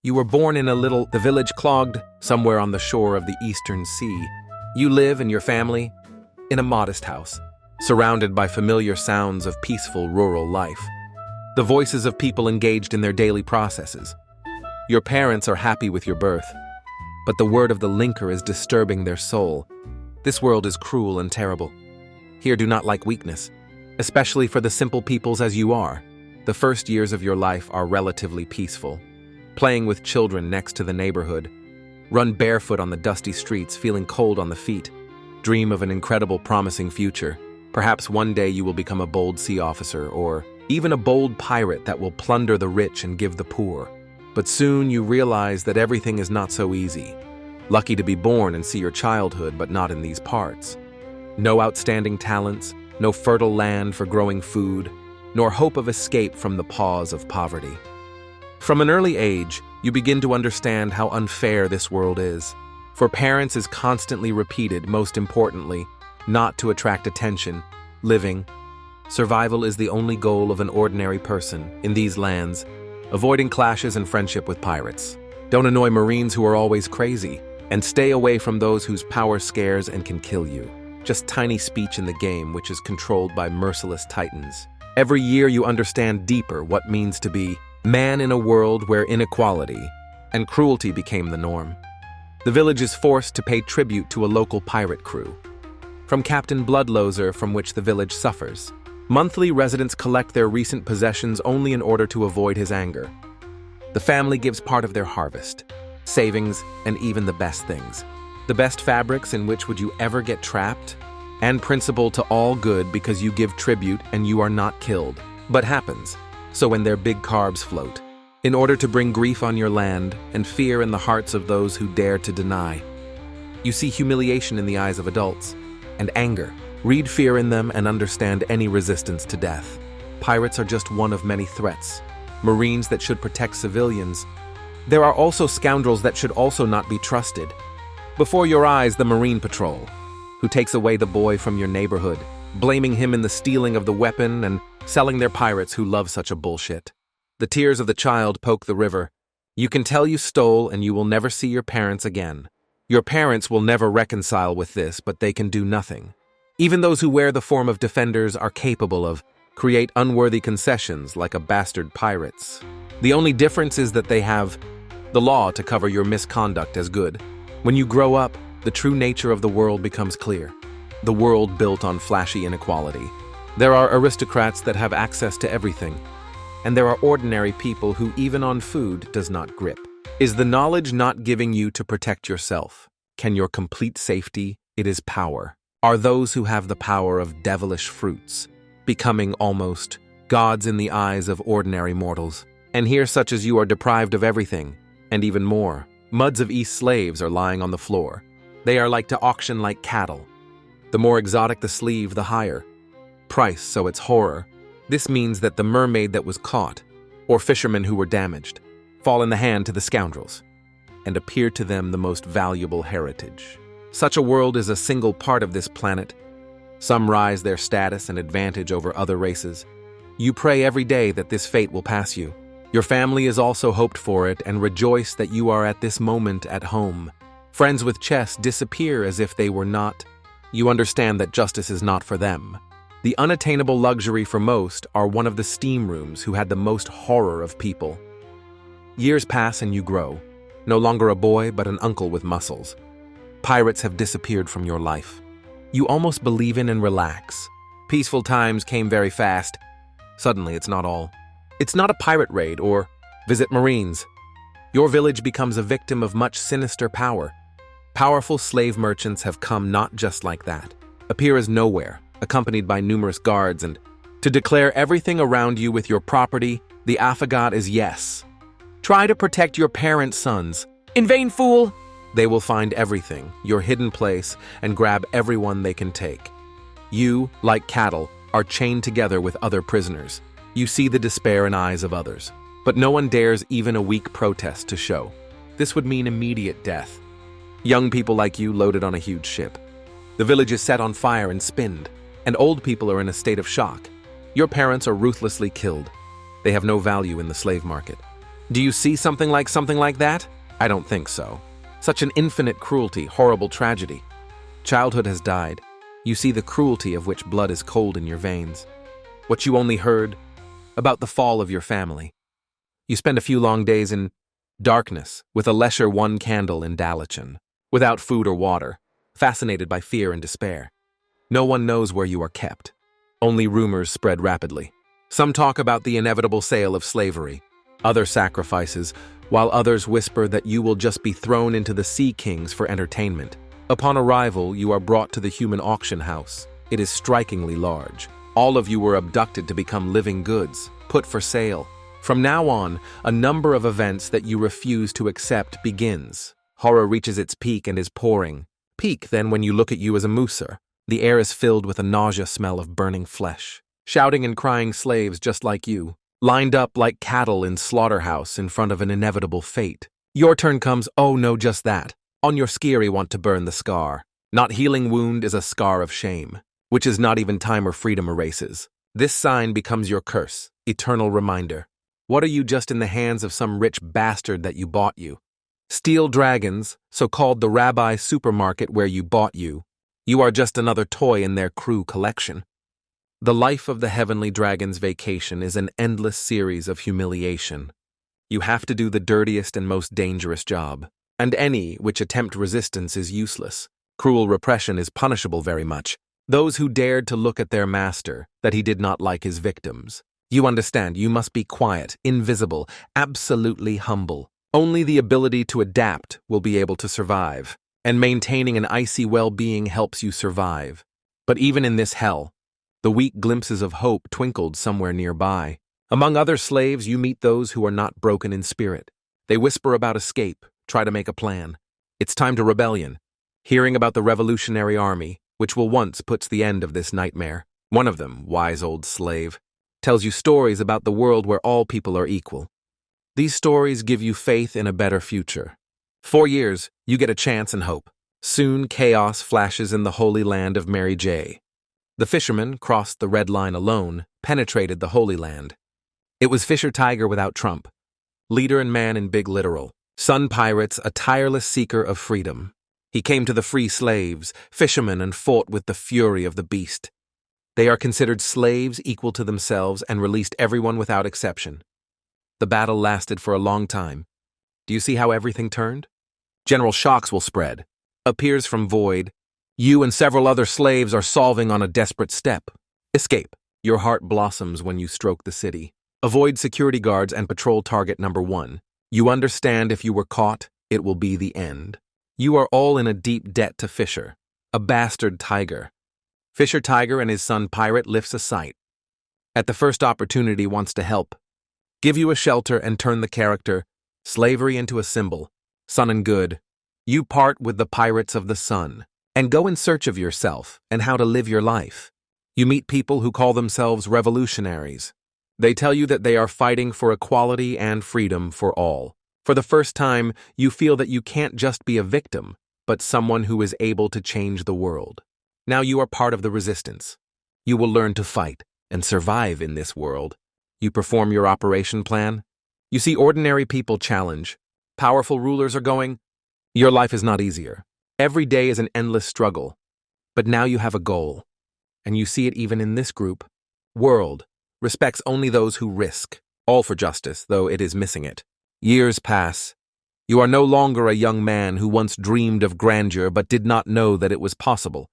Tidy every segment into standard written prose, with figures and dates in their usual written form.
You were born in the village clogged, somewhere on the shore of the eastern sea. You live and your family in a modest house, surrounded by familiar sounds of peaceful rural life. The voices of people engaged in their daily processes. Your parents are happy with your birth, but the word of the linker is disturbing their soul. This world is cruel and terrible. Here do not like weakness, especially for the simple peoples as you are. The first years of your life are relatively peaceful. Playing with children next to the neighborhood. Run barefoot on the dusty streets, feeling cold on the feet. Dream of an incredible, promising future. Perhaps one day you will become a bold sea officer or even a bold pirate that will plunder the rich and give the poor. But soon you realize that everything is not so easy. Lucky to be born and see your childhood, but not in these parts. No outstanding talents, no fertile land for growing food, nor hope of escape from the paws of poverty. From an early age, you begin to understand how unfair this world is. For parents is constantly repeated, most importantly, not to attract attention, living. Survival is the only goal of an ordinary person in these lands, avoiding clashes and friendship with pirates. Don't annoy Marines who are always crazy, and stay away from those whose power scares and can kill you. Just tiny speech in the game which is controlled by merciless titans. Every year you understand deeper what means to be man in a world where inequality and cruelty became the norm. The village is forced to pay tribute to a local pirate crew. From Captain Bloodloser, from which the village suffers. Monthly residents collect their recent possessions only in order to avoid his anger. The family gives part of their harvest, savings, and even the best things. The best fabrics in which would you ever get trapped? And principle to all good because you give tribute and you are not killed. But happens. So when their big carbs float, in order to bring grief on your land and fear in the hearts of those who dare to deny. You see humiliation in the eyes of adults, and anger. Read fear in them and understand any resistance to death. Pirates are just one of many threats. Marines that should protect civilians. There are also scoundrels that should also not be trusted. Before your eyes, the Marine Patrol, who takes away the boy from your neighborhood, blaming him in the stealing of the weapon and selling their pirates who love such a bullshit. The tears of the child poke the river. You can tell you stole and you will never see your parents again. Your parents will never reconcile with this, but they can do nothing. Even those who wear the form of defenders are capable of create unworthy concessions like a bastard pirates. The only difference is that they have the law to cover your misconduct as good. When you grow up, the true nature of the world becomes clear. The world built on flashy inequality. There are aristocrats that have access to everything, and there are ordinary people who even on food does not grip. Is the knowledge not giving you to protect yourself? Can your complete safety? It is power. Are those who have the power of devilish fruits, becoming almost gods in the eyes of ordinary mortals? And here such as you are deprived of everything, and even more. Muds of East slaves are lying on the floor. They are like to auction like cattle. The more exotic the sleeve, the higher price, so it's horror. This means that the mermaid that was caught, or fishermen who were damaged, fall in the hand to the scoundrels, and appear to them the most valuable heritage. Such a world is a single part of this planet. Some rise their status and advantage over other races. You pray every day that this fate will pass you. Your family is also hoped for it and rejoice that you are at this moment at home. Friends with chess disappear as if they were not. You understand that justice is not for them. The unattainable luxury for most are one of the steam rooms who had the most horror of people. Years pass and you grow. No longer a boy, but an uncle with muscles. Pirates have disappeared from your life. You almost believe in and relax. Peaceful times came very fast. Suddenly, it's not all. It's not a pirate raid or visit Marines. Your village becomes a victim of much sinister power. Powerful slave merchants have come not just like that. Appear as nowhere, accompanied by numerous guards, and to declare everything around you with your property, the affigat is yes. Try to protect your parents' sons. In vain, fool! They will find everything, your hidden place, and grab everyone they can take. You, like cattle, are chained together with other prisoners. You see the despair in eyes of others, but no one dares even a weak protest to show. This would mean immediate death. Young people like you loaded on a huge ship. The village is set on fire and spinned, and old people are in a state of shock. Your parents are ruthlessly killed. They have no value in the slave market. Do you see something like that? I don't think so. Such an infinite cruelty, horrible tragedy. Childhood has died. You see the cruelty of which blood is cold in your veins. What you only heard about the fall of your family. You spend a few long days in darkness with a lesser one candle in Dalichan, without food or water, fascinated by fear and despair. No one knows where you are kept. Only rumors spread rapidly. Some talk about the inevitable sale of slavery, other sacrifices, while others whisper that you will just be thrown into the Sea Kings for entertainment. Upon arrival, you are brought to the human auction house. It is strikingly large. All of you were abducted to become living goods, put for sale. From now on, a number of events that you refuse to accept begins. Horror reaches its peak and is pouring. Peak, then, when you look at you as a mooser. The air is filled with a nausea smell of burning flesh. Shouting and crying slaves just like you, lined up like cattle in slaughterhouse in front of an inevitable fate. Your turn comes, oh no, just that. On your skiri want to burn the scar. Not healing wound is a scar of shame, which is not even time or freedom erases. This sign becomes your curse, eternal reminder. What are you just in the hands of some rich bastard that you bought you? Steel dragons, so-called the rabbi supermarket where you bought you. You are just another toy in their crew collection. The life of the heavenly dragon's vacation is an endless series of humiliation. You have to do the dirtiest and most dangerous job, and any which attempt resistance is useless. Cruel repression is punishable very much. Those who dared to look at their master, that he did not like his victims. You understand, you must be quiet, invisible, absolutely humble. Only the ability to adapt will be able to survive, and maintaining an icy well-being helps you survive. But even in this hell, the weak glimpses of hope twinkled somewhere nearby. Among other slaves, you meet those who are not broken in spirit. They whisper about escape, try to make a plan. It's time to rebellion. Hearing about the Revolutionary Army, which will once puts the end of this nightmare. One of them, wise old slave, tells you stories about the world where all people are equal. These stories give you faith in a better future. 4 years, you get a chance and hope. Soon chaos flashes in the holy land of Mary J. The fisherman crossed the red line alone, penetrated the Holy Land. It was Fisher Tiger without Trump, leader and man in big literal. Sun pirates, a tireless seeker of freedom. He came to the free slaves, fishermen, and fought with the fury of the beast. They are considered slaves equal to themselves and released everyone without exception. The battle lasted for a long time. Do you see how everything turned? General shocks will spread. Appears from void. You and several other slaves are solving on a desperate step. Escape. Your heart blossoms when you stroke the city. Avoid security guards and patrol target number 1. You understand if you were caught, it will be the end. You are all in a deep debt to Fisher, a bastard tiger. Fisher Tiger and his son Pirate lifts a sight. At the first opportunity wants to help. Give you a shelter and turn the character, slavery into a symbol, sun and good. You part with the pirates of the sun, and go in search of yourself and how to live your life. You meet people who call themselves revolutionaries. They tell you that they are fighting for equality and freedom for all. For the first time, you feel that you can't just be a victim, but someone who is able to change the world. Now you are part of the resistance. You will learn to fight and survive in this world. You perform your operation plan. You see ordinary people challenge. Powerful rulers are going. Your life is not easier. Every day is an endless struggle. But now you have a goal. And you see it even in this group. World respects only those who risk. All for justice, though it is missing it. Years pass. You are no longer a young man who once dreamed of grandeur but did not know that it was possible.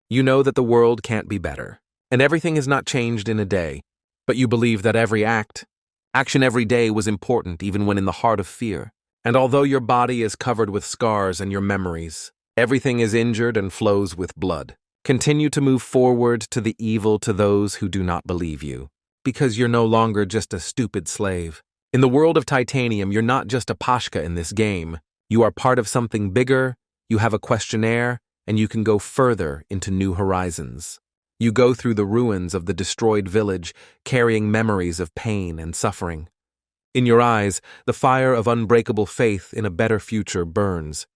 You know that the world can't be better, and everything is not changed in a day. But you believe that every action every day was important even when in the heart of fear. And although your body is covered with scars and your memories, everything is injured and flows with blood. Continue to move forward to the evil to those who do not believe you, because you're no longer just a stupid slave. In the world of titanium, you're not just a pashka in this game. You are part of something bigger, you have a questionnaire, and you can go further into new horizons. You go through the ruins of the destroyed village, carrying memories of pain and suffering. In your eyes, the fire of unbreakable faith in a better future burns.